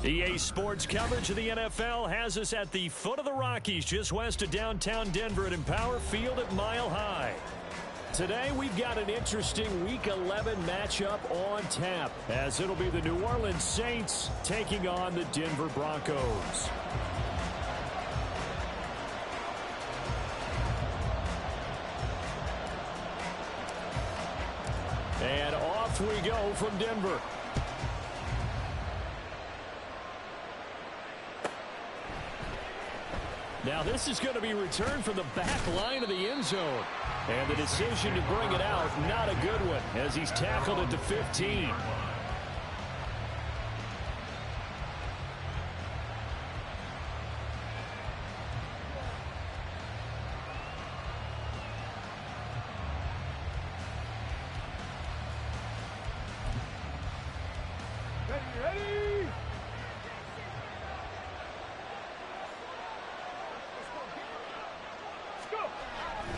EA Sports coverage of the NFL has us at the foot of the Rockies, just west of downtown Denver at Empower Field at Mile High. Today, we've got an interesting Week 11 matchup on tap, as it'll be the New Orleans Saints taking on the Denver Broncos. And off we go from Denver. Now this is going to be returned from the back line of the end zone. And the decision to bring it out, not a good one, as he's tackled at the 15.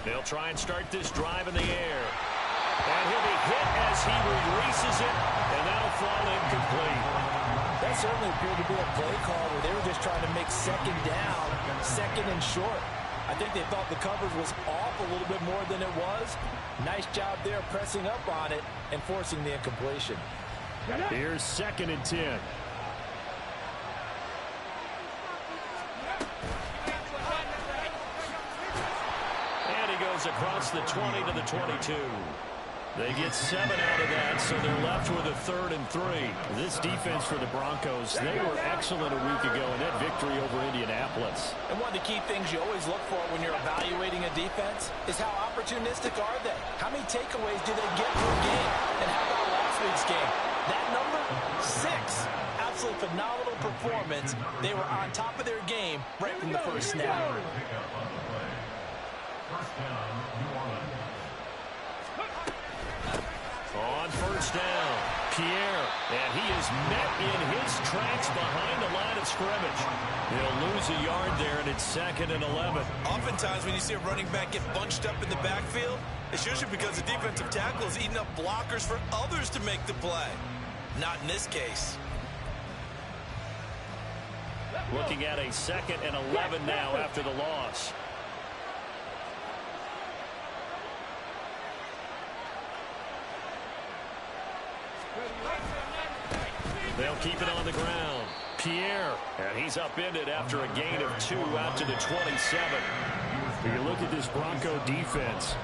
They'll try and start this drive in the air. And he'll be hit as he releases it, and that'll fall incomplete. That certainly appeared to be a play call where they were just trying to make second down, second and short. I think they thought the coverage was off a little bit more than it was. Nice job there pressing up on it and forcing the incompletion. Here's 2nd and 10. Across the 20 to the 22. They get 7 out of that, so they're left with a 3rd and 3. This defense for the Broncos, they were excellent a week ago in that victory over Indianapolis. And one of the key things you always look for when you're evaluating a defense is how opportunistic are they? How many takeaways do they get per game? And how about last week's game? That number, 6. Absolutely phenomenal performance. They were on top of their game right from the first snap. On first down, Pierre, and he is met in his tracks behind the line of scrimmage. He'll lose a yard there, and it's 2nd and 11. Oftentimes when you see a running back get bunched up in the backfield, it's usually because the defensive tackle is eating up blockers for others to make the play. Not in this case. Looking at a 2nd and 11 now after the loss. They'll keep it on the ground. Pierre, and he's upended after a gain of 2 out to the 27. When you look at this Bronco defense,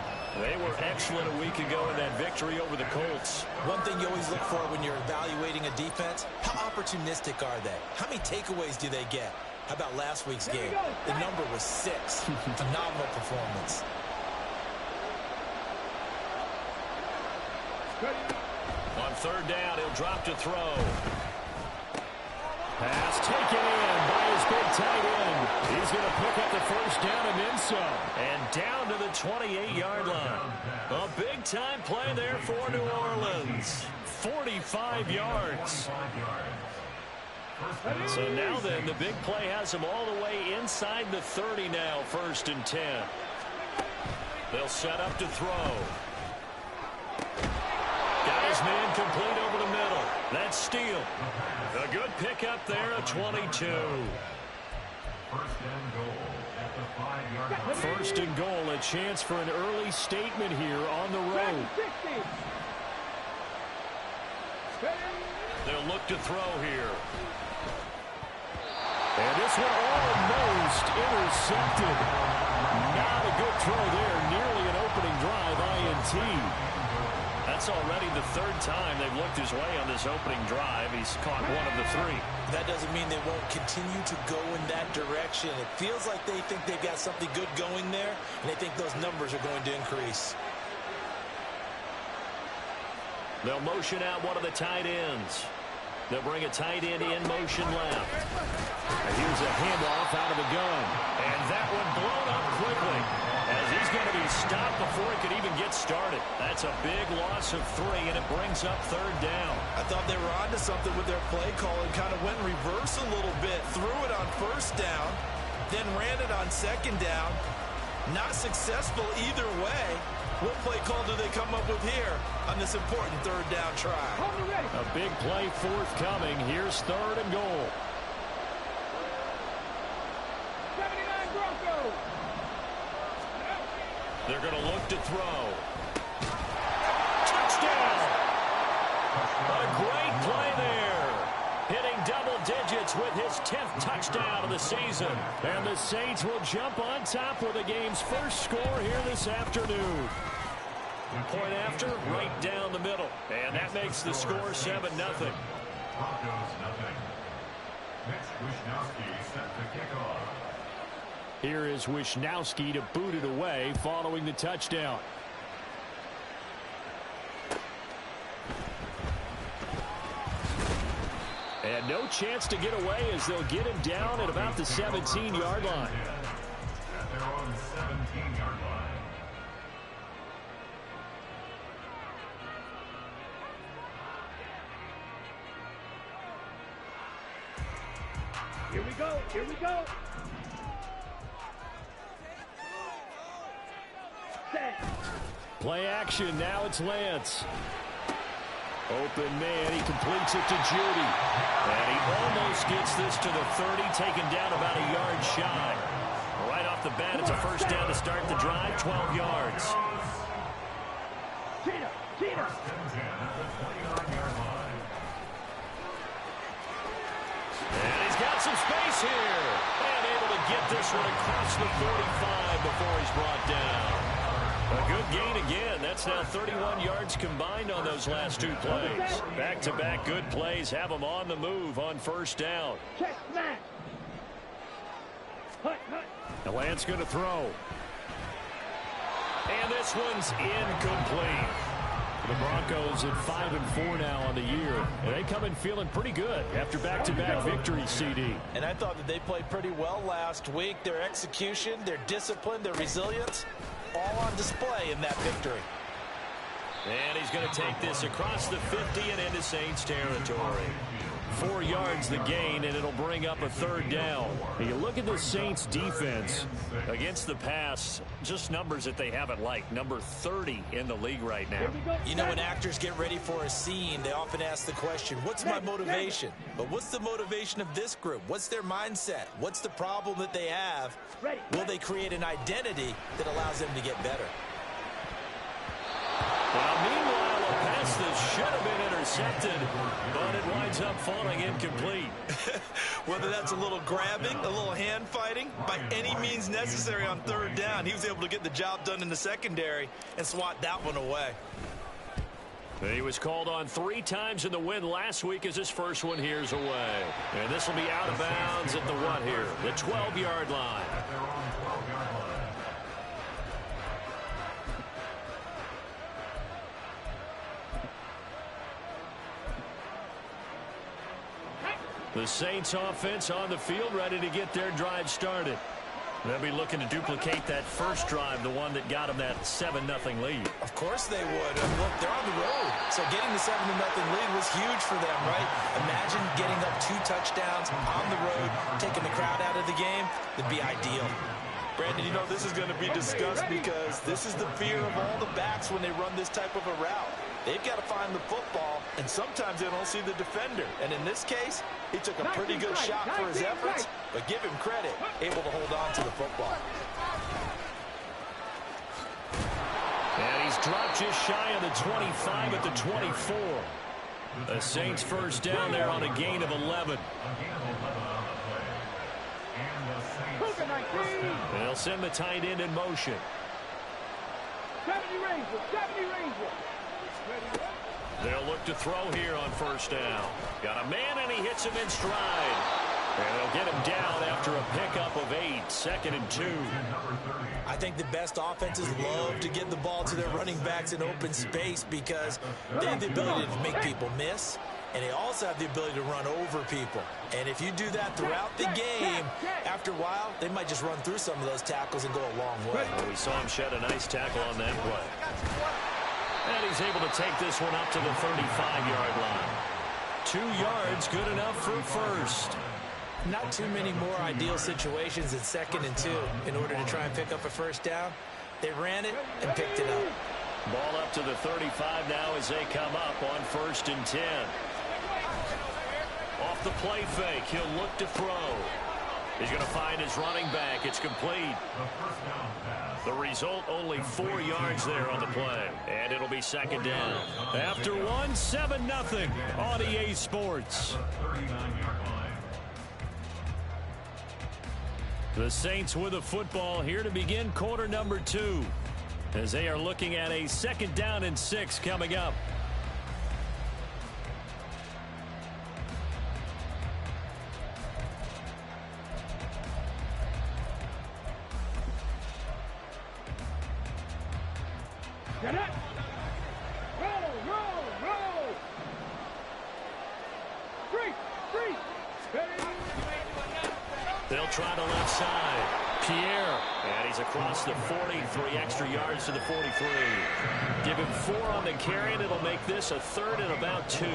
they were excellent a week ago in that victory over the Colts. One thing you always look for when you're evaluating a defense, how opportunistic are they? How many takeaways do they get? How about last week's game? The number was 6. Phenomenal performance. On 3rd down, he'll drop to throw. Pass taken in by his big tight end. He's going to pick up the 1st down and then some. And down to the 28-yard line. A big-time play there for New Orleans. 45 yards. So now then, the big play has him all the way inside the 30 now, 1st and 10. They'll set up to throw. Got his man complete over the middle. That's Steele. A good pickup there at 22. 1st and goal, a chance for an early statement here on the road. They'll look to throw here. And this one almost intercepted. Not a good throw there. Nearly an opening drive, INT. That's already the 3rd time they've looked his way on this opening drive. He's caught 1 of the 3. That doesn't mean they won't continue to go in that direction. It feels like they think they've got something good going there, and they think those numbers are going to increase. They'll motion out one of the tight ends. They'll bring a tight end in motion left. And here's a handoff out of the gun. And that one blown up quickly, as he's going to be stopped before he could even get started. That's a big loss of 3, and it brings up 3rd down. I thought they were onto something with their play call and kind of went reverse a little bit. Threw it on 1st down, then ran it on 2nd down. Not successful either way. What play call do they come up with here on this important 3rd down try? A big play forthcoming. Here's 3rd and goal. They're going to look to throw. Touchdown! A great play there. Hitting double digits with his 10th touchdown of the season. And the Saints will jump on top with the game's first score here this afternoon. Point after, right down the middle. And that makes the score 7-0. Broncos nothing. Next, Wishnowski set to kick off. Here is Wishnowski to boot it away following the touchdown. And no chance to get away as they'll get him down at about the 17-yard line. At their own 17-yard line. Here we go. Here we go. Set. Play action. Now it's Lance. Open man. He completes it to Judy. And he almost gets this to the 30, taken down about a yard shy. Right off the bat, it's a first down to start the drive, 12 yards. Cheetah. And he's got some space here. And able to get this one across the 45 before he's brought down. A good gain again. That's now 31 yards combined on those last two plays. Back-to-back good plays have them on the move on first down. Check smash. Hut. The Lance going to throw. And this one's incomplete. The Broncos at 5-4 now on the year. And they come in feeling pretty good after back-to-back victories, CD. And I thought that they played pretty well last week. Their execution, their discipline, their resilience, all on display in that victory. And he's going to take this across the 50 and into Saints territory. 4 yards the gain, and it'll bring up a third down. And you look at the Saints defense against the pass, just numbers that they haven't liked. Number 30 in the league right now. You know, when actors get ready for a scene, they often ask the question, what's my motivation? But what's the motivation of this group? What's their mindset? What's the problem that they have? Will they create an identity that allows them to get better? Well, meanwhile, a pass that should have been intercepted, but it winds up falling incomplete. Whether that's a little grabbing, a little hand fighting, by any means necessary on third down, he was able to get the job done in the secondary and swat that one away. He was called on 3 times in the win last week as his first one here's away. And this will be out of bounds at the what here? The 12-yard line. At their own 12-yard line. The Saints offense on the field ready to get their drive started. They'll be looking to duplicate that first drive, the one that got them that 7-0 lead. Of course they would. Look, they're on the road. So getting the 7-0 lead was huge for them, right? Imagine getting up 2 touchdowns on the road, taking the crowd out of the game. It'd be ideal. Brandon, you know, this is going to be discussed because this is the fear of all the backs when they run this type of a route. They've got to find the football, and sometimes they don't see the defender. And in this case, he took a pretty good shot for his efforts, but give him credit, able to hold on to the football. And he's dropped just shy of the 25 at the 24. The Saints first down there on a gain of 11. They'll send the tight end in motion. 70 Ranger. They'll look to throw here on first down. Got a man, and he hits him in stride. And they'll get him down after a pickup of 8, 2nd and 2. I think the best offenses love to get the ball to their running backs in open space because they have the ability to make people miss, and they also have the ability to run over people. And if you do that throughout the game, after a while, they might just run through some of those tackles and go a long way. Well, we saw him shed a nice tackle on that play. And he's able to take this one up to the 35-yard line. 2 yards, good enough for a first. Not too many more ideal situations at 2nd and 2 in order to try and pick up a first down. They ran it and picked it up. Ball up to the 35 now as they come up on 1st and 10. Off the play fake, he'll look to throw. He's going to find his running back. It's complete. The result, only 4 yards there on the play. And it'll be second down. After one, 7-0 on EA Sports. The Saints with the football here to begin quarter number 2. As they are looking at a 2nd down and 6 coming up. Get it! Roll! 3! They'll try the left side. Pierre. And he's across the 40. 3 extra yards to the 43. Give him 4 on the carry, and it'll make this a 3rd and about 2.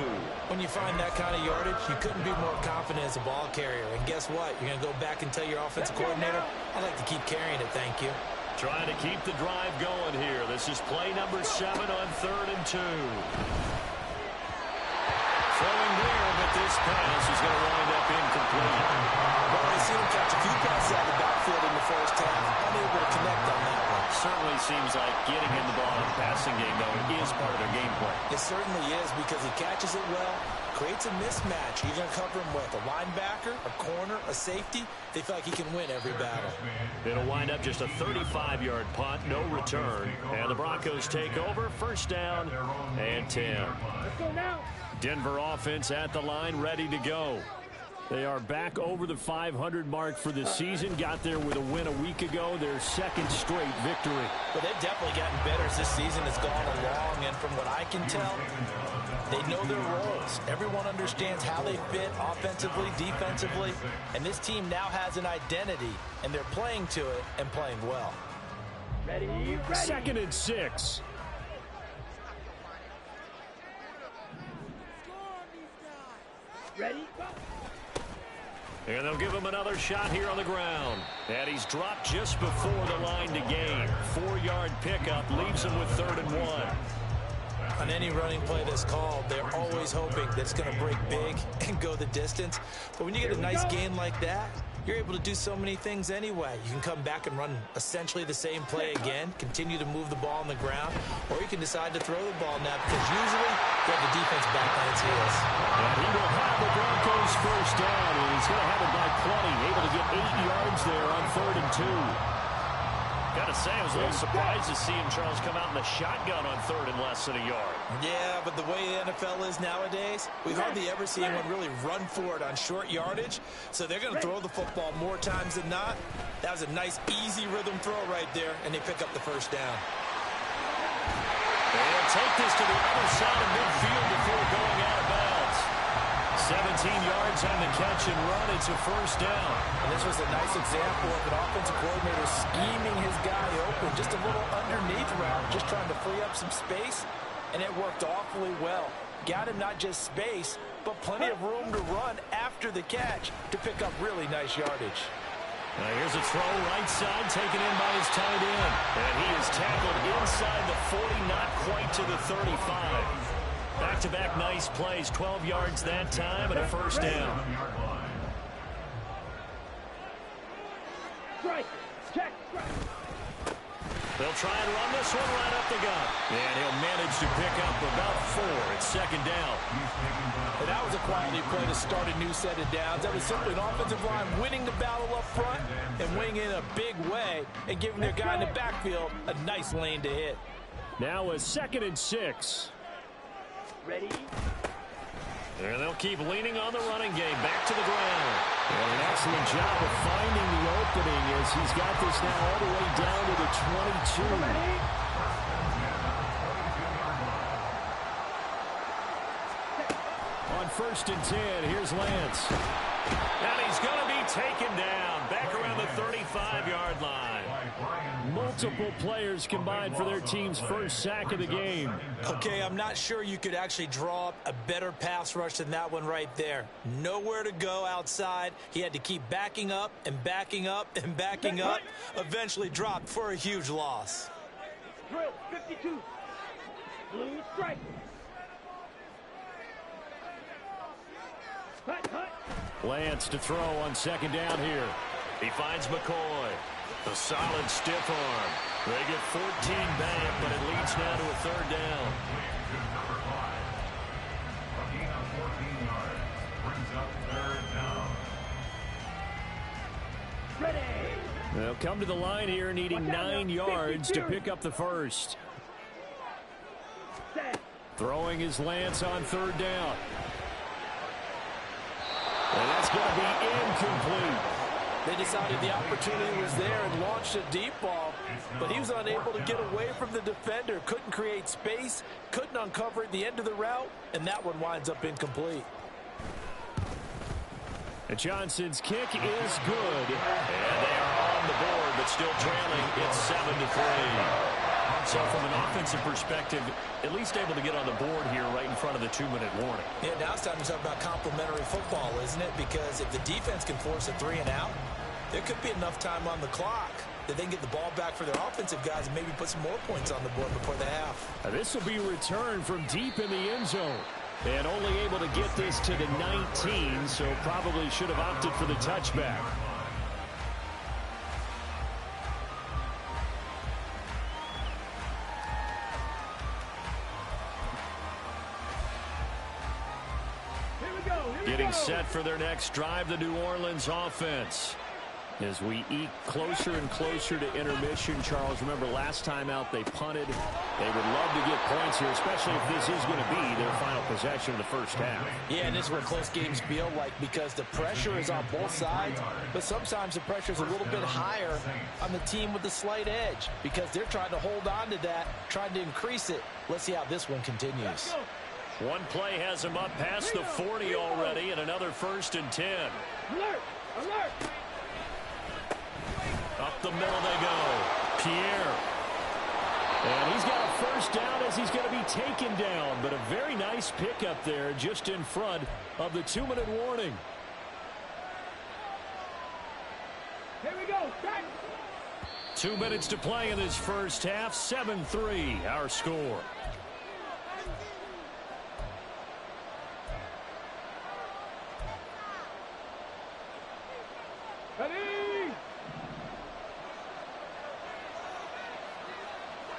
When you find that kind of yardage, you couldn't be more confident as a ball carrier. And guess what? You're going to go back and tell your offensive coordinator, I'd like to keep carrying it, thank you. Trying to keep the drive going here. This is play number 7 on 3rd and 2. Throwing there, but this pass is going to wind up incomplete. Well, I see him catch a few passes out of the backfield in the first half. Unable to connect on that one. Certainly seems like getting in the ball in the passing game, though, is part of their game plan. It certainly is because he catches it well, creates a mismatch. You're going to cover him with a linebacker, a corner, a safety. They feel like he can win every battle. It'll wind up just a 35-yard punt, no return. And the Broncos take over, 1st down and 10. Let's go now. Denver offense at the line, ready to go. They are back over the 500 mark for the season. Got there with a win a week ago, their 2nd straight victory. But they've definitely gotten better as this season has gone along. And from what I can tell, they know their roles. Everyone understands how they fit offensively, defensively. And this team now has an identity, and they're playing to it and playing well. Ready. 2nd and 6. Ready, go. And they'll give him another shot here on the ground. And he's dropped just before the line to gain. 4-yard pickup leaves him with 3rd and 1. On any running play that's called, they're always hoping that it's going to break big and go the distance. But when you get a nice gain like that, you're able to do so many things anyway. You can come back and run essentially the same play again, continue to move the ball on the ground, or you can decide to throw the ball now because usually you have the defense back on its heels. And he will have the Broncos 1st down, and he's going to have it by 20, able to get 8 yards there on 3rd and 2. Got to say, I was a little surprised to see him, Charles, come out in the shotgun on 3rd and less than a yard. Yeah, but the way the NFL is nowadays, we hardly ever see anyone really run for it on short yardage. So they're going to throw the football more times than not. That was a nice, easy rhythm throw right there, and they pick up the 1st down. They'll take this to the other side of midfield before going out of bounds. 17 yards on the catch and run. It's a 1st down. And this was a nice example of an offensive coordinator scheming his guy open. Just a little underneath route, just trying to free up some space. And it worked awfully well. Got him not just space, but plenty of room to run after the catch to pick up really nice yardage. Now here's a throw right side, taken in by his tight end. And he is tackled inside the 40, not quite to the 35. Back-to-back nice plays, 12 yards that time, and a 1st down. Strike. Check. Strike. They'll try and run this one right up the gut. And he'll manage to pick up about 4. It's 2nd down. And that was a quality play to start a new set of downs. That was simply an offensive line winning the battle up front and winning in a big way and giving their guy in the backfield a nice lane to hit. Now a 2nd and 6. Ready. And they'll keep leaning on the running game. Back to the ground. And an excellent job of finding the opening as he's got this now all the way down to the 22. On 1st and 10, here's Lance. And he's going to be taken down. Back around the 35-yard line. Multiple players combined for their team's 1st sack of the game. Okay, I'm not sure you could actually draw up a better pass rush than that one right there. Nowhere to go outside. He had to keep backing up and backing up and backing up. Eventually dropped for a huge loss. Drill. 52. Blue strike. Lance to throw on 2nd down here. He finds McCoy. A solid stiff arm. They get 14 back, but it leads now to a third down. Number 5. A gain of 14 yards. Brings up third down. Ready. They'll come to the line here needing 9 yards to pick up the first. Set. Throwing his Lance on third down. And that's going to be incomplete. They decided the opportunity was there and launched a deep ball, but he was unable to get away from the defender, couldn't create space, couldn't uncover at the end of the route, and that one winds up incomplete. And Johnson's kick is good. And they are on the board, but still trailing. It's 7-3. So from an offensive perspective, at least able to get on the board here right in front of the 2-minute warning. Yeah, now it's time to talk about complementary football, isn't it? Because if the defense can force a 3-and-out, there could be enough time on the clock that they can get the ball back for their offensive guys and maybe put some more points on the board before the half. Now this will be returned from deep in the end zone. And only able to get this to the 19, so probably should have opted for the touchback. Getting set for their next drive, the New Orleans offense. As we eke closer and closer to intermission, Charles, remember last time out they punted. They would love to get points here, especially if this is going to be their final possession of the first half. Yeah, and this is what close games feel like because the pressure is on both sides, but sometimes the pressure is a little bit higher on the team with the slight edge because they're trying to hold on to that, trying to increase it. Let's see how this one continues. One play has him up past the 40 already, and another 1st and 10. Alert! Alert! Up the middle they go. Pierre. And he's got a first down as he's going to be taken down. But a very nice pickup there just in front of the 2-minute warning. Here we go. Back. 2 minutes to play in this first half. 7-3 our score. Ready?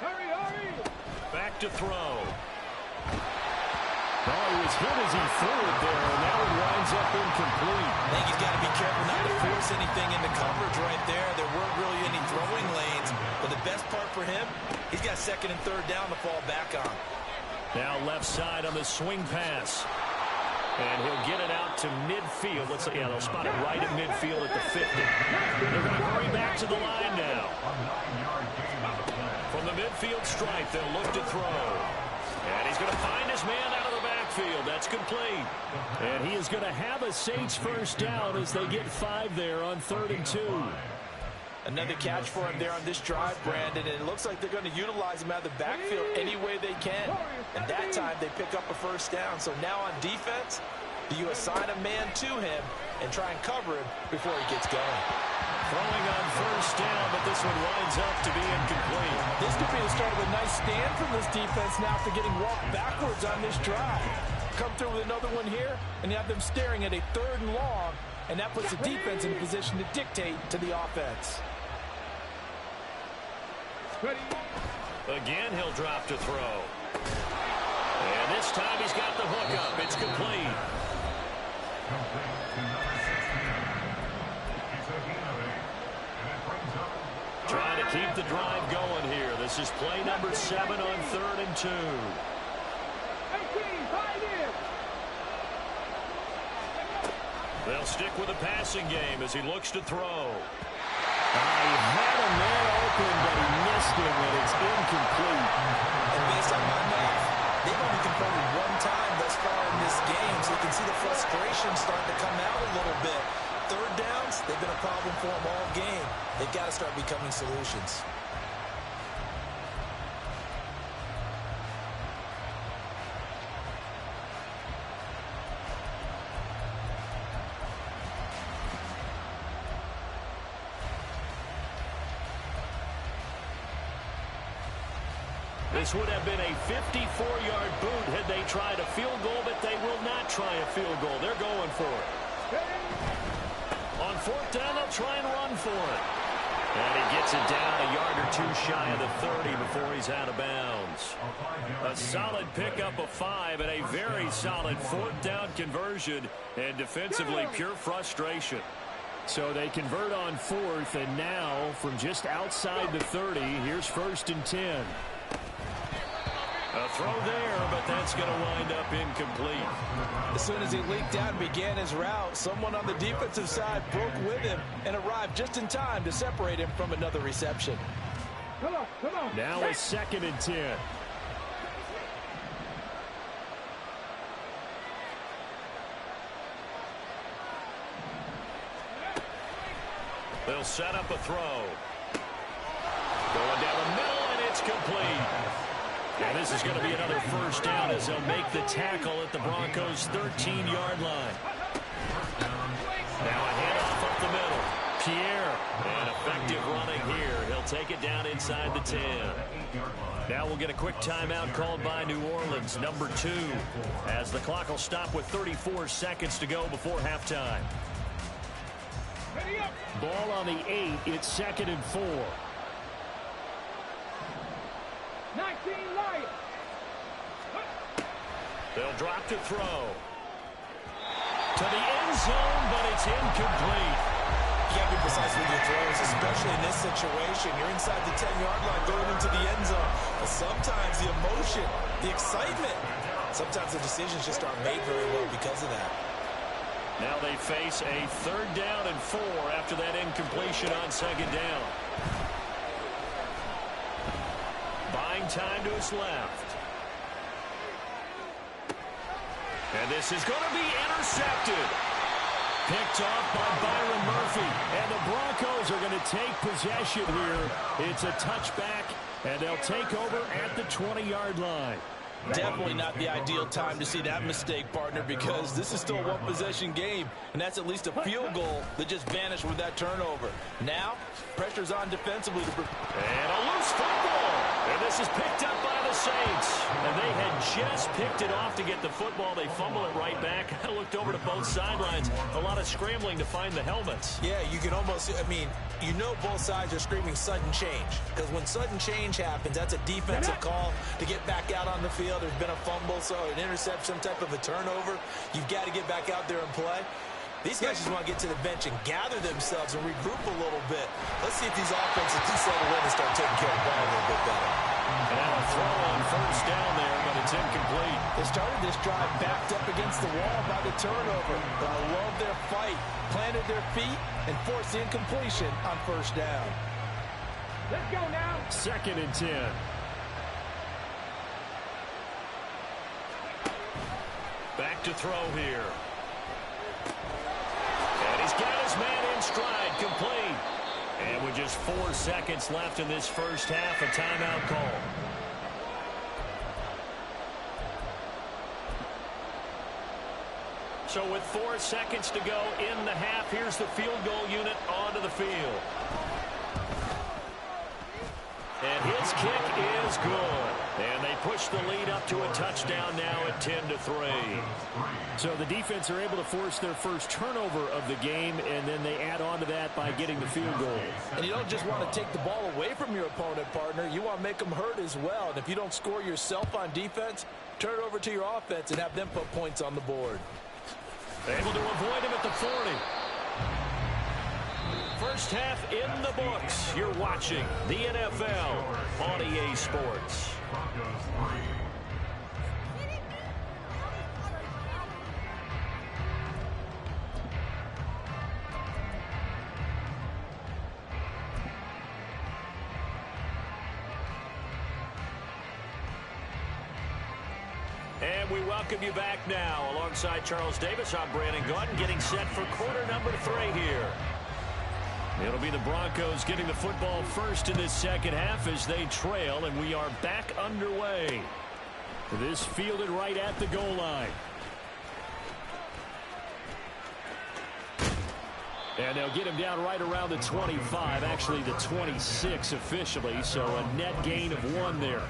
Hurry, hurry! Back to throw. Oh, he was hit as he threw it there, and now it winds up incomplete. I think he's got to be careful not to force anything into coverage right there. There weren't really any throwing lanes, but the best part for him, he's got 2nd and 3rd down to fall back on. Now left side on the swing pass. And he'll get it out to midfield. Let's see, yeah, they'll spot it right at midfield at the 50. They're going to hurry back to the line now. From the midfield stripe, they'll look to throw. And he's going to find his man out of the backfield. That's complete. And he is going to have a Saints first down as they get 5 there on 3rd and 2. Another catch for him there on this drive, Brandon, and it looks like they're going to utilize him out of the backfield any way they can. And that time they pick up a first down. So now on defense, you assign a man to him and try and cover him before he gets going. Throwing on first down, but this one winds up to be incomplete. This could be the start of a nice stand from this defense now after getting walked backwards on this drive. Come through with another one here, and you have them staring at a 3rd and long, and that puts the defense in a position to dictate to the offense. Again, he'll drop to throw. And this time he's got the hook up. It's complete. Trying to keep the drive going here. This is play number 7 on 3rd and 2. 18, 5 in. They'll stick with the passing game as he looks to throw. He had a man open, but he missed him, and it's incomplete. And based on my math, they've only converted 1 time thus far in this game, so you can see the frustration starting to come out a little bit. 3rd downs, they've been a problem for them all game. They've got to start becoming solutions. This would have been a 54-yard boot had they tried a field goal, but they will not try a field goal. They're going for it. On fourth down, they'll try and run for it. And he gets it down a yard or two shy of the 30 before he's out of bounds. A solid pickup of 5 and a very solid fourth down conversion. And defensively, pure frustration. So they convert on fourth, and now from just outside the 30, here's 1st and 10. A throw there, but that's going to wind up incomplete. As soon as he leaked out and began his route, someone on the defensive side broke with him and arrived just in time to separate him from another reception. Come on, come on. Now a 2nd and 10. They'll set up a throw. Going down the middle, and it's complete. And this is going to be another first down as they'll make the tackle at the Broncos' 13-yard line. Now a handoff up the middle. Pierre, and effective running here. He'll take it down inside the 10. Now we'll get a quick timeout called by New Orleans, number 2, as the clock will stop with 34 seconds to go before halftime. Ball on the 8. It's 2nd and 4. 19 Lions. They'll drop to throw. To the end zone, but it's incomplete. You got to be precise with your throws, especially in this situation. You're inside the 10-yard line going into the end zone. But sometimes the emotion, the excitement, sometimes the decisions just aren't made very well because of that. Now they face a 3rd down and 4 after that incompletion on 2nd down. Buying time to his left. And this is going to be intercepted. Picked off by Byron Murphy. And the Broncos are going to take possession here. It's a touchback, and they'll take over at the 20-yard line. Definitely not the ideal time to see that mistake, partner, because this is still a one-possession game, and that's at least a field goal that just vanished with that turnover. Now, pressure's on defensively. And a loose football. And this is picked up by the Saints. And they had just picked it off to get the football. They fumble it right back. I looked over to both sidelines. A lot of scrambling to find the helmets. Yeah, you can almost, you know both sides are screaming sudden change. Because when sudden change happens, that's a defensive call to get back out on the field. There's been a fumble, so an interception, some type of a turnover. You've got to get back out there and play. These guys just want to get to the bench and gather themselves and regroup a little bit. Let's see if these offenses can settle in and start taking care of the ball a little bit better. And a throw on 1st down there, but it's incomplete. They started this drive backed up against the wall by the turnover. But I love their fight, planted their feet, and forced the incompletion on 1st down. Let's go now. 2nd and 10. Back to throw here. And he's got his man in stride, complete. And with just 4 seconds left in this first half, a timeout call. So with 4 seconds to go in the half, here's the field goal unit onto the field. And his kick is good. And they push the lead up to a touchdown now at 10-3. So the defense are able to force their first turnover of the game, and then they add on to that by getting the field goal. And you don't just want to take the ball away from your opponent, partner. You want to make them hurt as well. And if you don't score yourself on defense, turn it over to your offense and have them put points on the board. Able to avoid him at the 40. First half in the books. You're watching the NFL on EA Sports. And we welcome you back now. Alongside Charles Davis, I'm Brandon Gordon, getting set for quarter number 3 here. It'll be the Broncos getting the football first in this second half as they trail, and we are back underway. This fielded right at the goal line. And they'll get him down right around the 25, actually the 26 officially, so a net gain of 1 there.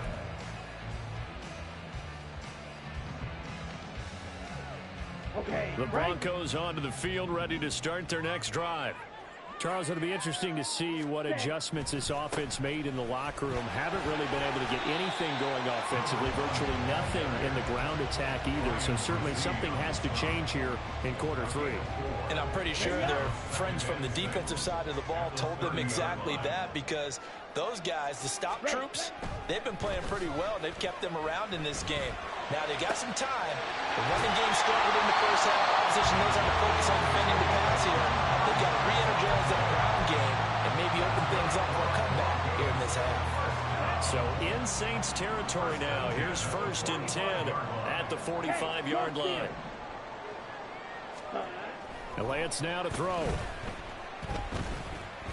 Okay. The Broncos onto the field, ready to start their next drive. Charles, it'll be interesting to see what adjustments this offense made in the locker room. Haven't really been able to get anything going offensively, virtually nothing in the ground attack either. So certainly something has to change here in quarter 3. And I'm pretty sure their friends from the defensive side of the ball told them exactly that, because those guys, the stop troops, they've been playing pretty well. They've kept them around in this game. Now they got some time. The running game struggled in the first half. Opposition knows how to focus on defending the pass here. They've got to re-energize that ground game and maybe open things up for a comeback here in this half. So in Saints territory now. Here's 1st and 10 at the 45-yard line. And Lance now to throw.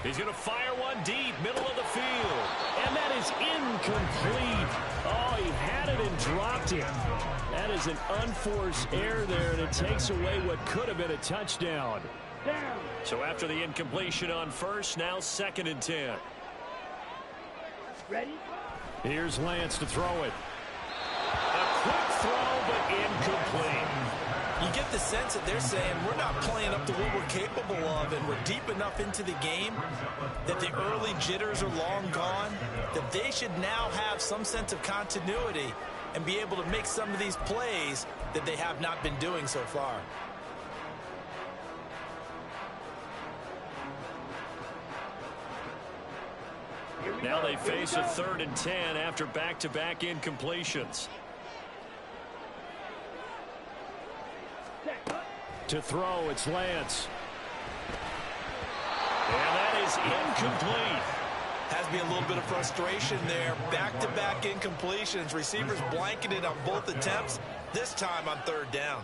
He's going to fire one deep, middle of the field. And that is incomplete. Oh, he had it and dropped it. That is an unforced error there, and it takes away what could have been a touchdown. So after the incompletion on 1st, now 2nd and 10. Ready? Here's Lance to throw it. A quick throw, but incomplete. You get the sense that they're saying we're not playing up to what we're capable of, and we're deep enough into the game that the early jitters are long gone, that they should now have some sense of continuity and be able to make some of these plays that they have not been doing so far. Now they face a 3rd and 10 after back-to-back incompletions. To throw, it's Lance. And that is incomplete. Has to be a little bit of frustration there. Back-to-back incompletions. Receivers blanketed on both attempts, this time on 3rd down.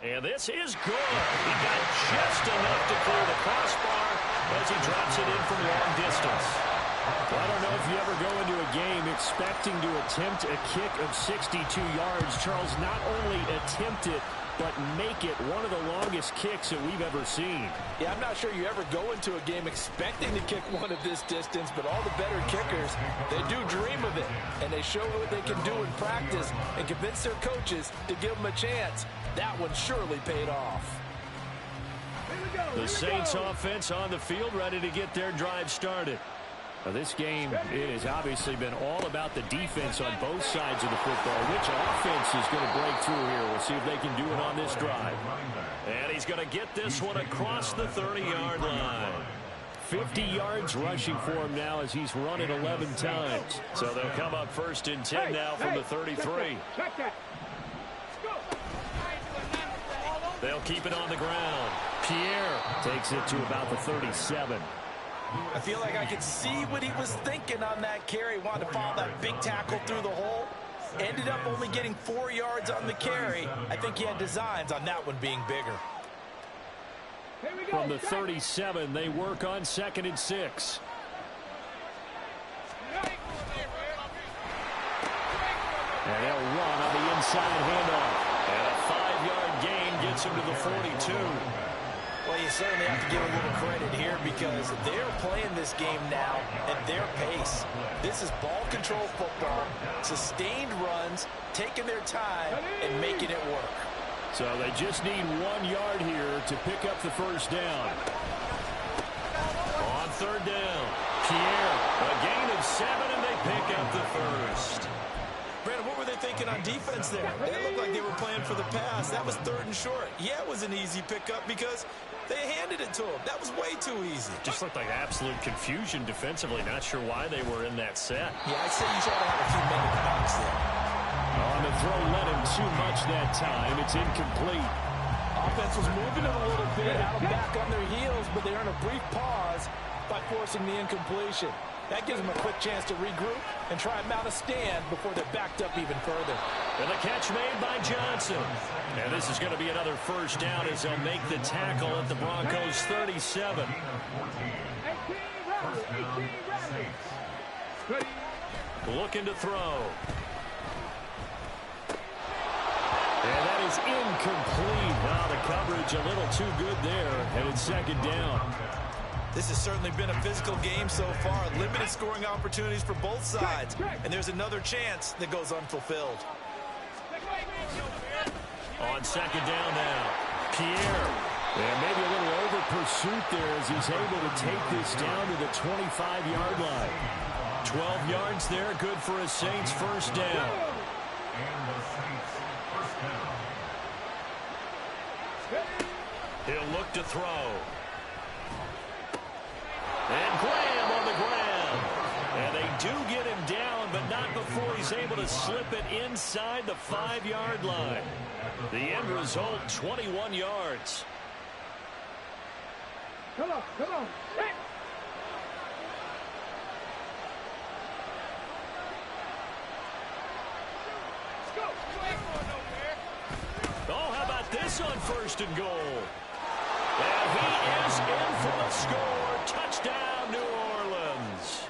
And this is good. He got just enough to clear the crossbar as he drops it in from long distance. Well, I don't know if you ever go into a game expecting to attempt a kick of 62 yards. Charles, not only attempt it, but make it one of the longest kicks that we've ever seen. Yeah, I'm not sure you ever go into a game expecting to kick one of this distance, but all the better kickers, they do dream of it, and they show what they can do in practice and convince their coaches to give them a chance. That one surely paid off. The Saints offense on the field, ready to get their drive started. Now, this game, it has obviously been all about the defense on both sides of the football. Which offense is going to break through here? We'll see if they can do it on this drive. And he's going to get this one across the 30-yard line. 50 yards rushing for him now as he's run it 11 times. So they'll come up 1st and 10 now from the 33. They'll keep it on the ground. Pierre takes it to about the 37. I feel like I could see what he was thinking on that carry. Wanted to follow that big tackle through the hole. Ended up only getting 4 yards on the carry. I think he had designs on that one being bigger. From the 37, they work on 2nd and 6. And they'll run on the inside handoff. And a 5-yard gain gets him to the 42. Well, you certainly have to give a little credit here because they're playing this game now at their pace. This is ball control football, sustained runs, taking their time, and making it work. So they just need 1 yard here to pick up the 1st down. On 3rd down, Pierre, a gain of 7, and they pick up the 1st. Brandon, what were they thinking on defense there? It looked like they were playing for the pass. That was 3rd and short. Yeah, it was an easy pickup because they handed it to him. That was way too easy. Just looked like absolute confusion defensively. Not sure why they were in that set. Yeah, I'd say you try to have a few minute box there. On the throw, let him too much that time. It's incomplete. Offense was moving it a little bit, out back on their heels, but they earn a brief pause by forcing the incompletion. That gives them a quick chance to regroup and try and mount a stand before they're backed up even further. And the catch made by Johnson. And this is going to be another 1st down as they'll make the tackle at the Broncos 37. Looking to throw. And that is incomplete. Now the coverage a little too good there, and it's 2nd down. This has certainly been a physical game so far. Limited scoring opportunities for both sides. And there's another chance that goes unfulfilled. On second down now, Pierre. And maybe a little over pursuit there as he's able to take this down to the 25-yard line. 12 yards there, good for a Saints first down. And the Saints first down. He'll look to throw. And Graham on the ground. And they do get him down, but not before he's able to slip it inside the 5-yard line. The end result, 21 yards. Come on, come on. Hey. Let's go. You ain't going nowhere. Oh, how about this on first and goal? And he is in for the score. Touchdown, New Orleans.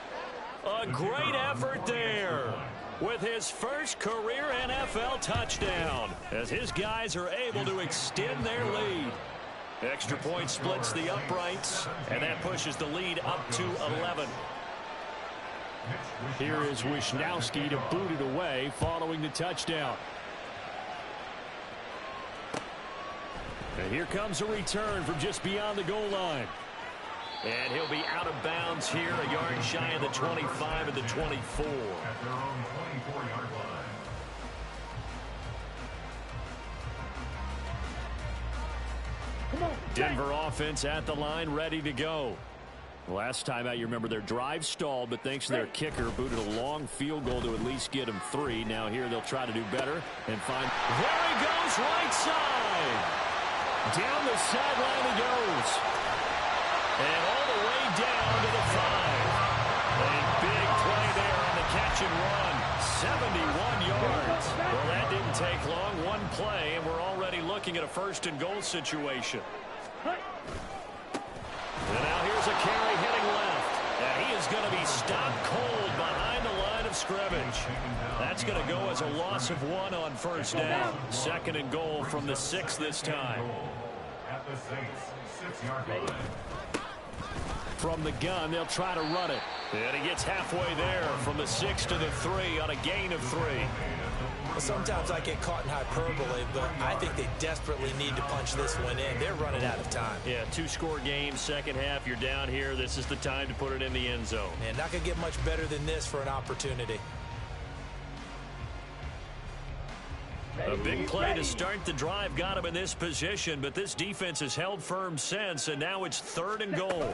A great effort there with his first career NFL touchdown as his guys are able to extend their lead. Extra point splits the uprights, and that pushes the lead up to 11. Here is Wisnowski to boot it away following the touchdown. And here comes a return from just beyond the goal line. And he'll be out of bounds here, a yard shy of the 25 and the 24. At their own 24-yard line. Denver offense at the line, ready to go. Last time out, you remember their drive stalled, but thanks to their kicker, booted a long field goal to at least get him 3. Now here they'll try to do better and find. There he goes, right side. Down the sideline he goes. And all the way down to the 5. A big play there on the catch and run. 71 yards. Well, that didn't take long. One play, and we're already looking at a first and goal situation. And now here's a carry heading left. And he is going to be stopped cold behind the line of scrimmage. That's going to go as a loss of 1 on first down. Second and goal from the 6 this time. At the Saints 6-yard line. From the gun, they'll try to run it. And he gets halfway there from the 6 to the 3 on a gain of 3. Well, sometimes I get caught in hyperbole, but I think they desperately need to punch this one in. They're running out of time. Yeah, 2-score game, second half, you're down here. This is the time to put it in the end zone. Man, not going to get much better than this for an opportunity. A big play to start the drive got him in this position, but this defense has held firm since, and now it's 3rd and goal.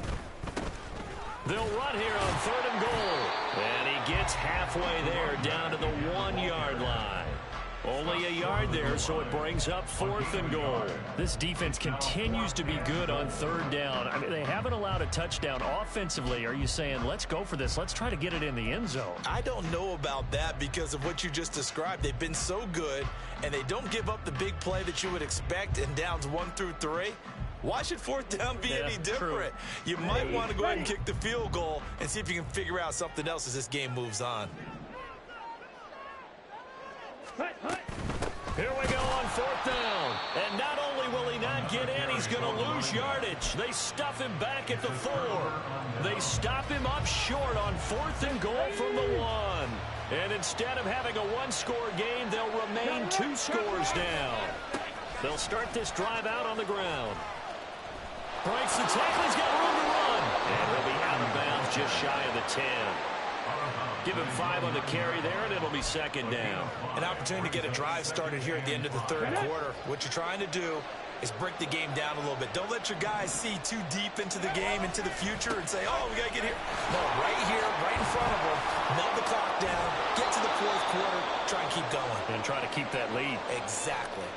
They'll run here on 3rd and goal. And he gets halfway there down to the 1-yard line. Only a yard there, so it brings up 4th and goal. This defense continues to be good on 3rd down. I mean, they haven't allowed a touchdown offensively. Are you saying, let's go for this, let's try to get it in the end zone? I don't know about that because of what you just described. They've been so good, and they don't give up the big play that you would expect in downs 1 through 3. Why should 4th down be any different? True. You might want to go ahead and kick the field goal and see if you can figure out something else as this game moves on. Here we go on 4th down. And not only will he not get in, he's going to lose yardage. They stuff him back at the 4. They stop him up short on 4th and goal from the 1. And instead of having a 1-score game, they'll remain 2 scores down. They'll start this drive out on the ground. Breaks the tackle. He's got room to run. And he'll be out of bounds just shy of the 10. Give him 5 on the carry there, and it'll be 2nd down. An opportunity to get a drive started here at the end of the 3rd quarter. What you're trying to do is break the game down a little bit. Don't let your guys see too deep into the game, into the future, and say, oh, we got to get here. No, right here, right in front of them, melt the clock down, get to the 4th quarter, try and keep going. And try to keep that lead. Exactly.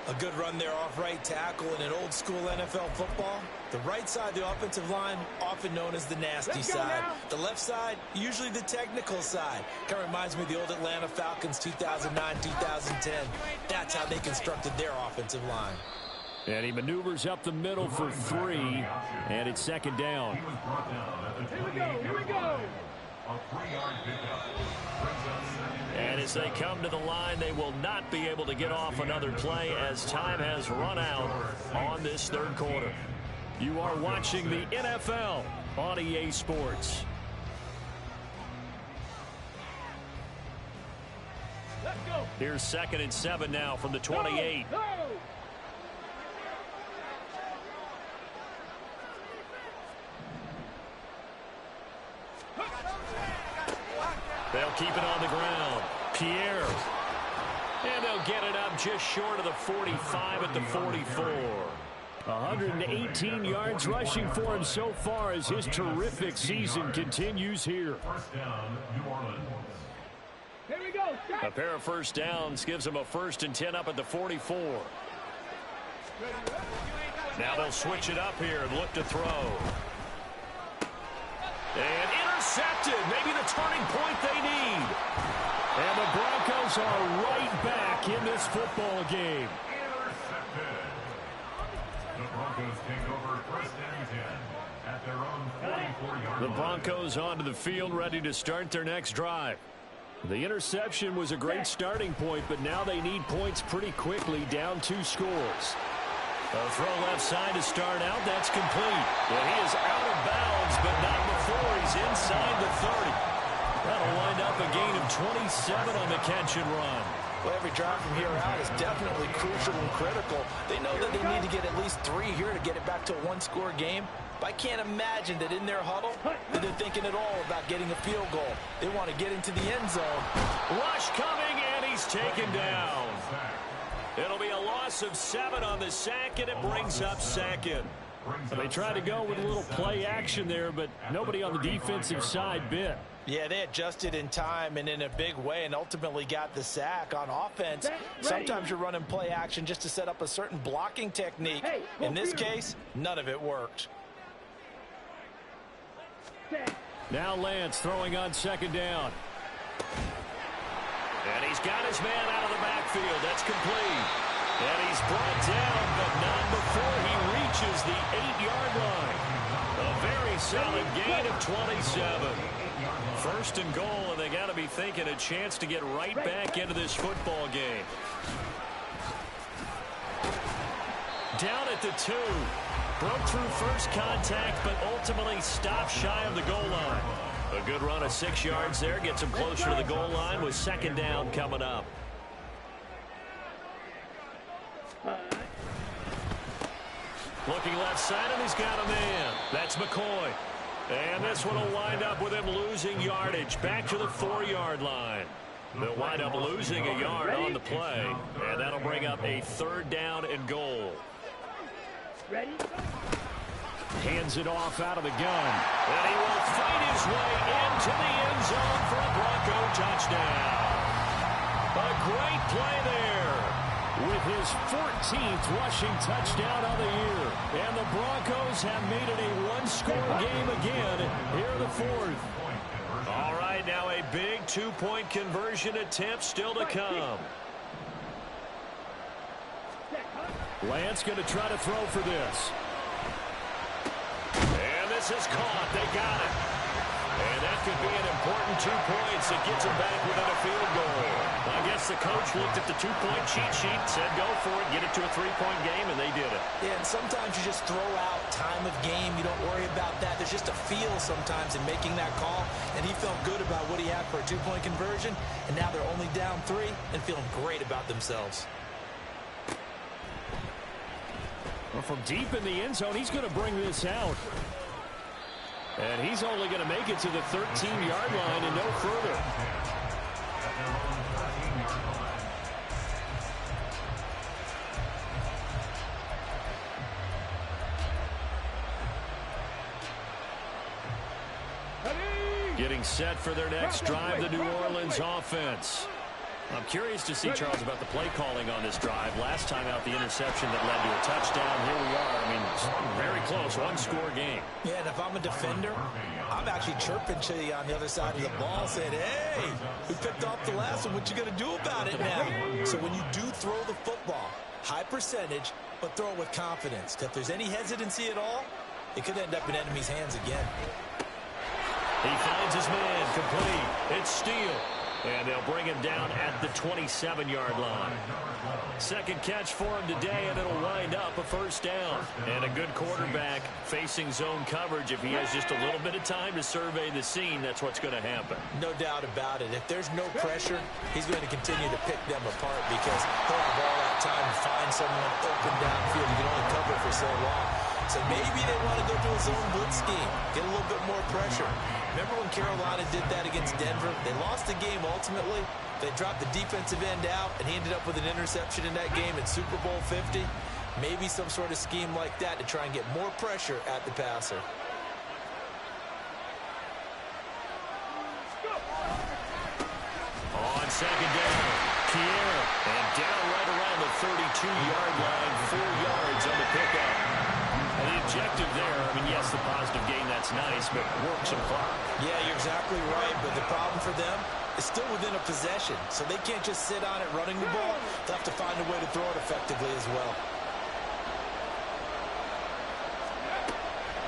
A good run there off right tackle in an old-school NFL football. The right side, the offensive line, often known as the nasty side. The left side, usually the technical side. Kind of reminds me of the old Atlanta Falcons 2009, 2010. That's how they constructed their offensive line. And he maneuvers up the middle for 3, and it's 2nd down. He was brought down at the 28-yard line. A 3-yard pickup. Brings up 2nd. And as they come to the line, they will not be able to get off another play as time has run out on this 3rd quarter. You are watching the NFL on EA Sports. Let's go. Here's 2nd and 7 now from the 28. Go. They'll keep it on the ground. Pierre. And they'll get it up just short of the 45 at the 44. 118 yards rushing for him so far as his terrific season continues here. First down, New Orleans. Here we go. A pair of first downs gives them a 1st and 10 up at the 44. Now they'll switch it up here and look to throw. And intercepted. Maybe the turning point they need. And the Broncos are right back in this football game. Intercepted. The Broncos take over 1st and 10 at their own 44-yard The line. Broncos onto the field ready to start their next drive. The interception was a great starting point, but now they need points pretty quickly, down 2 scores. A throw left side to start out. That's complete. And he is out of bounds, but not before he's inside the 30. That'll wind up a gain of 27 on the catch and run. Well, every drive from here out is definitely crucial and critical. They know that they need to get at least 3 here to get it back to a 1-score game. But I can't imagine that in their huddle that they're thinking at all about getting a field goal. They want to get into the end zone. Rush coming, and he's taken down. It'll be a loss of 7 on the sack, and it brings up 2nd. They tried to go with a little play action there, but nobody on the defensive side bit. Yeah, they adjusted in time and in a big way and ultimately got the sack on offense. Sometimes you're running play action just to set up a certain blocking technique. In this case, none of it worked. Now Lance throwing on 2nd down. And he's got his man out of the backfield. That's complete. And he's brought down, but not before he reaches the 8-yard line. A very solid gain of 27. 1st and goal, and they got to be thinking a chance to get right back into this football game. Down at the 2. Broke through first contact, but ultimately stopped shy of the goal line. A good run of 6 yards there. Gets him closer to the goal line with 2nd down coming up. Looking left side, and he's got a man. That's McCoy. And this one will wind up with him losing yardage. Back to the 4-yard line. They'll wind up losing a yard on the play. And that'll bring up a 3rd down and goal. Ready? Hands it off out of the gun. And he will fight his way into the end zone for a Bronco touchdown. A great play there. With his 14th rushing touchdown of the year. And the Broncos have made it a 1-score game again here in the 4th. All right, now a big 2-point conversion attempt still to come. Lance going to try to throw for this. And this is caught. They got it. And that could be an important 2 points that gets them back within a field goal. I guess the coach looked at the 2-point cheat sheet, said go for it, get it to a 3-point game, and they did it. Yeah, and sometimes you just throw out time of game. You don't worry about that. There's just a feel sometimes in making that call, and he felt good about what he had for a 2-point conversion, and now they're only down 3 and feeling great about themselves. Well, from deep in the end zone, he's going to bring this out. And he's only going to make it to the 13-yard line and no further. Getting set for their next drive, the New Orleans offense. I'm curious to see, Charles, about the play calling on this drive. Last time out, the interception that led to a touchdown. Here we are. I mean, very close, 1-score game. Yeah, and if I'm a defender, I'm actually chirping to you on the other side of the ball, saying, hey, we picked off the last one. What you going to do about it now? So when you do throw the football, high percentage, but throw it with confidence. If there's any hesitancy at all, it could end up in enemy's hands again. He finds his man complete. It's Steele. And they'll bring him down at the 27-yard line. Second catch for him today, and it'll wind up a first down. And a good quarterback facing zone coverage. If he has just a little bit of time to survey the scene, that's what's going to happen. No doubt about it. If there's no pressure, he's going to continue to pick them apart because he'll have all that time to find someone open downfield. You can only cover for so long. So maybe they want to go to a zone blitz scheme, get a little bit more pressure. Remember when Carolina did that against Denver? They lost the game ultimately. They dropped the defensive end out, and he ended up with an interception in that game in Super Bowl 50. Maybe some sort of scheme like that to try and get more pressure at the passer. On second down, Pierre, and down right around the 32-yard line, 4 yards on the pickup. And the objective there, I mean, yes, the positive gain, that's nice, but work some clock. Yeah, you're exactly right, but the problem for them is still within a possession, so they can't just sit on it running the ball. They'll have to find a way to throw it effectively as well.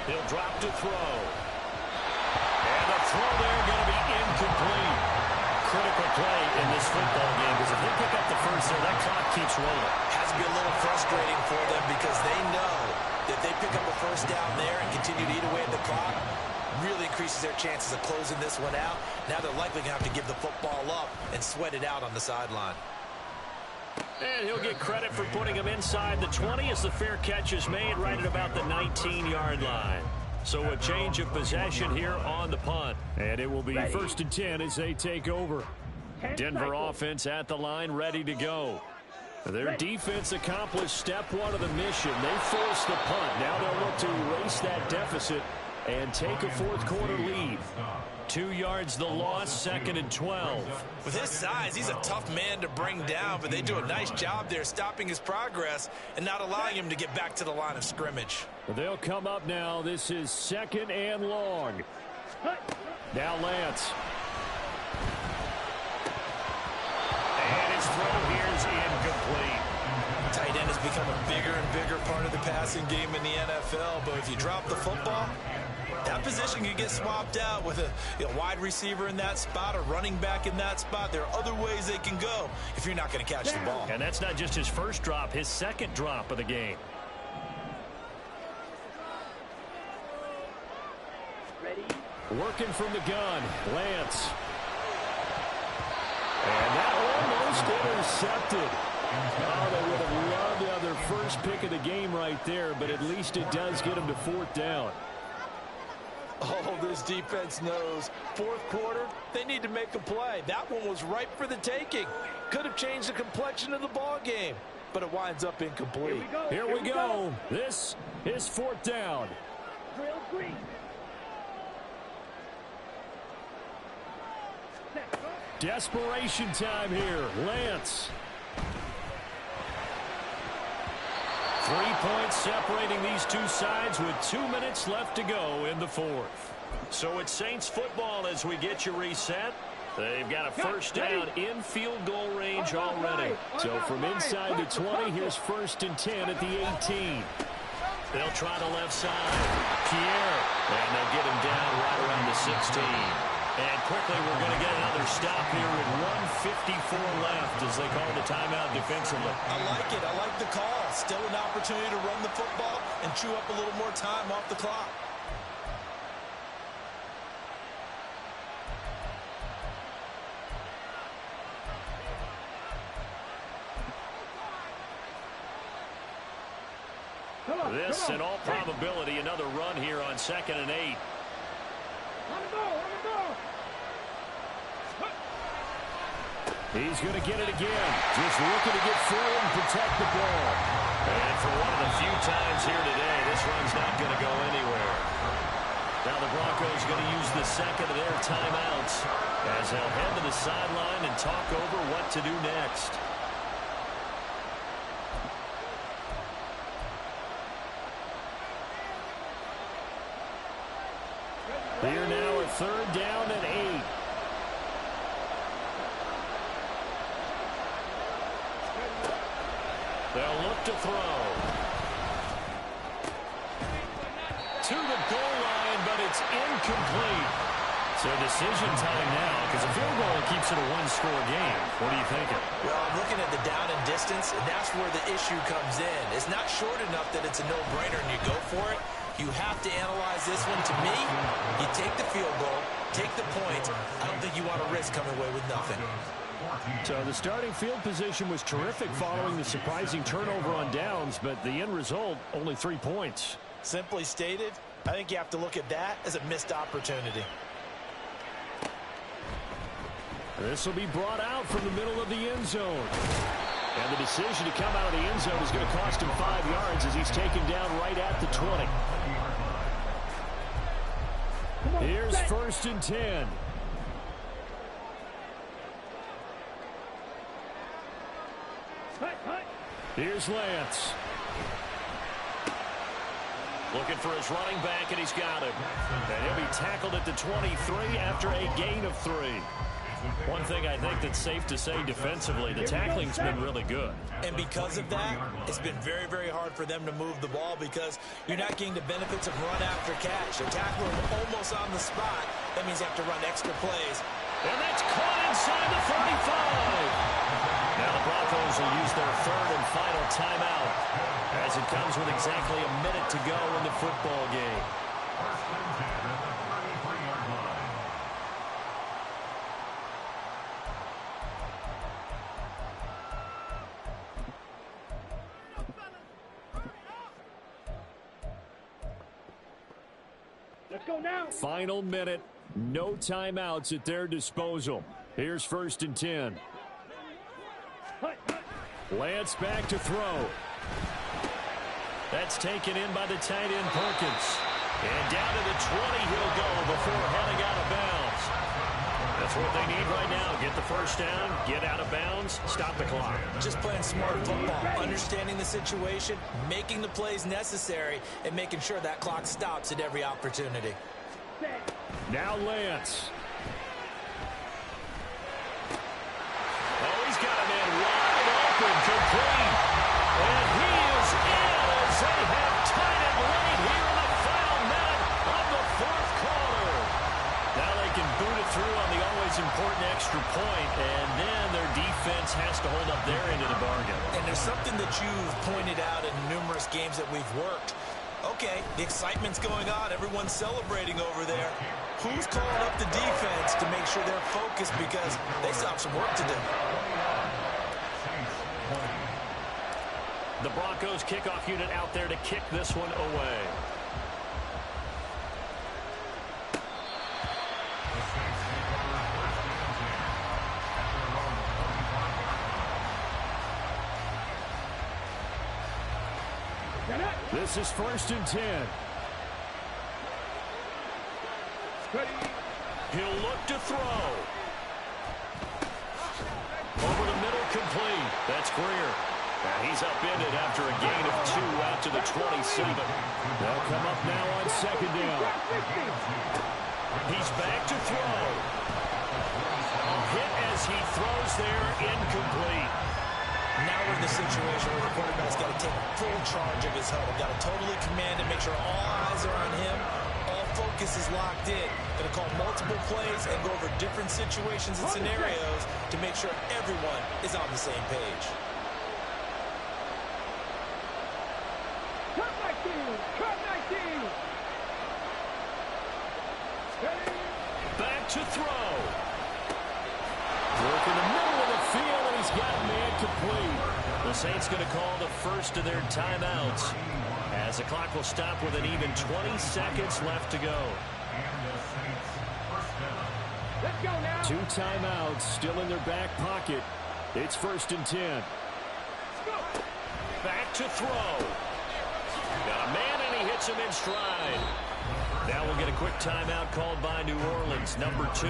He'll drop to throw. And the throw there going to be incomplete. Critical play in this football game, because if they pick up the first there, that clock keeps rolling. Has to be a little frustrating for them because they know that if they pick up a first down there and continue to eat away at the clock, really increases their chances of closing this one out. Now they're likely going to have to give the football up and sweat it out on the sideline. And he'll get credit for putting him inside the 20 as the fair catch is made right at about the 19-yard line. So a change of possession here on the punt. And it will be first and 10 as they take over. Denver offense at the line, ready to go. Their defense accomplished step one of the mission. They forced the punt. Now they'll look to erase that deficit and take a fourth quarter lead. 2 yards the loss, second and 12. With his size, he's a tough man to bring down, but they do a nice job there stopping his progress and not allowing him to get back to the line of scrimmage. They'll come up now. This is second and long. Now Lance. And his throw here is incomplete. Tight end has become a bigger and bigger part of the passing game in the NFL, but if you drop the football, that position can get swapped out with a wide receiver in that spot, a running back in that spot. There are other ways they can go if you're not going to catch the ball. And that's not just his first drop, his second drop of the game. Working from the gun, Lance. And that almost intercepted. Oh, they would have loved to have their first pick of the game right there, but at least it does get them to fourth down. Oh, this defense knows. Fourth quarter, they need to make a play. That one was ripe for the taking. Could have changed the complexion of the ball game, but it winds up incomplete. Here we go. This is fourth down. Desperation time here. Lance. 3 points separating these two sides with 2 minutes left to go in the fourth. So it's Saints football as we get you reset. They've got a first down in field goal range already. So from inside the 20, here's first and 10 at the 18. They'll try the left side. Pierre. And they'll get him down right around the 16. And quickly, we're going to get another stop here with 1:54 left as they call the timeout defensively. I like it. I like the call. Still an opportunity to run the football and chew up a little more time off the clock. This, in all probability, another run here on 2nd and 8. He's going to get it again. Just looking to get forward and protect the ball. And for one of the few times here today, this run's not going to go anywhere. Now the Broncos going to use the second of their timeouts as they'll head to the sideline and talk over what to do next. Here now, a third down and 8. They'll look to throw. To the goal line, but it's incomplete. So decision time now, because a field goal keeps it a one-score game. What are you thinking? Well, I'm looking at the down and distance, and that's where the issue comes in. It's not short enough that it's a no-brainer and you go for it. You have to analyze this one. To me, you take the field goal, take the point. I don't think you want to risk coming away with nothing. So the starting field position was terrific following the surprising turnover on downs, but the end result, only 3 points. Simply stated, I think you have to look at that as a missed opportunity. This will be brought out from the middle of the end zone. And the decision to come out of the end zone is going to cost him 5 yards as he's taken down right at the 20. Here's 1st and 10. Here's Lance. Looking for his running back, and he's got him. And he'll be tackled at the 23 after a gain of 3. One thing I think that's safe to say defensively, the tackling's been really good. And because of that, it's been very, very hard for them to move the ball because you're not getting the benefits of run after catch. They're tackling almost on the spot. That means you have to run extra plays. And that's caught inside the 35. Now the Broncos will use their 3rd and final timeout as it comes with exactly a minute to go in the football game. Let's go now. Final minute, no timeouts at their disposal. Here's 1st and 10. Lance back to throw. That's taken in by the tight end Perkins. And down to the 20 he'll go before heading out of bounds. That's what they need right now. Get the 1st down, get out of bounds, stop the clock. Just playing smart football, understanding the situation, making the plays necessary, and making sure that clock stops at every opportunity. Now Lance. Oh, he's got a man wide open, complete. And he is in as they have tied it late here in the final minute of the 4th quarter. Now they can boot it through on the always important extra point, and then their defense has to hold up their end of the bargain. And there's something that you've pointed out in numerous games that we've worked. Okay, the excitement's going on. Everyone's celebrating over there. Who's calling up the defense to make sure they're focused because they still have some work to do? The Broncos kickoff unit out there to kick this one away. This is 1st and 10. He'll look to throw. Over the middle, complete. That's Greer. And he's upended after a gain of 2 out to the 27. They'll come up now on 2nd down. He's back to throw. A hit as he throws there, incomplete. Now we're in the situation where the quarterback's got to take full charge of his huddle. Got to totally command and make sure all eyes are on him. All focus is locked in. Going to call multiple plays and go over different situations and scenarios to make sure everyone is on the same page. Cut 19! Cut 19! Back to throw. Work in the middle of the field, and he's got a man complete. The Saints going to call the first of their timeouts as the clock will stop with an even 20 seconds left to go. Let's go now. 2 timeouts still in their back pocket. It's 1st and 10. Back to throw. Got a man, and he hits him in stride. Now we'll get a quick timeout called by New Orleans, number 2.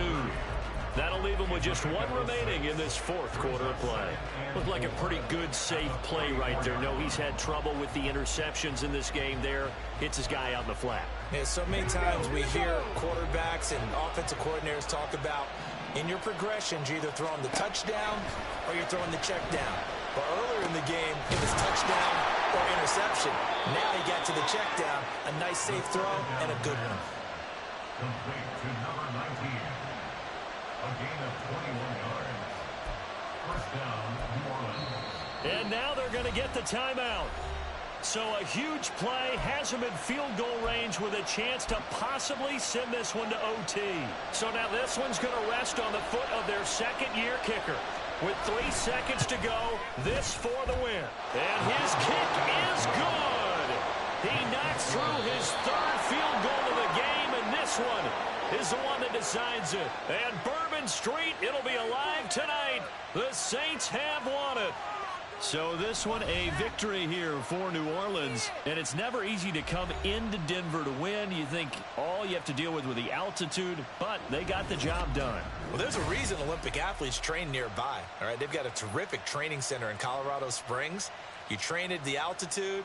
That'll leave him with just 1 remaining in this 4th quarter of play. Looked like a pretty good, safe play right there. No, he's had trouble with the interceptions in this game there. Hits his guy out in the flat. Yeah, so many times we hear quarterbacks and offensive coordinators talk about in your progressions, you're either throwing the touchdown or you're throwing the check down. But earlier in the game, it was touchdown or interception. Now he got to the check down, a nice safe throw, and a good one. complete to number 19. A gain of 21 yards. First down, New Orleans. And now they're going to get the timeout. So a huge play has them in field goal range with a chance to possibly send this one to OT. So now this one's going to rest on the foot of their second-year kicker. With 3 seconds to go, this for the win. And his kick is good. He knocks through his third field goal of the game, and this one is the one that decides it. And Bourbon Street, it'll be alive tonight. The Saints have won it. So this one a victory here for New Orleans, and it's never easy to come into Denver to win. You think all you have to deal with the altitude, but they got the job done. Well, there's a reason Olympic athletes train nearby. All right, they've got a terrific training center in Colorado Springs. You train at the altitude,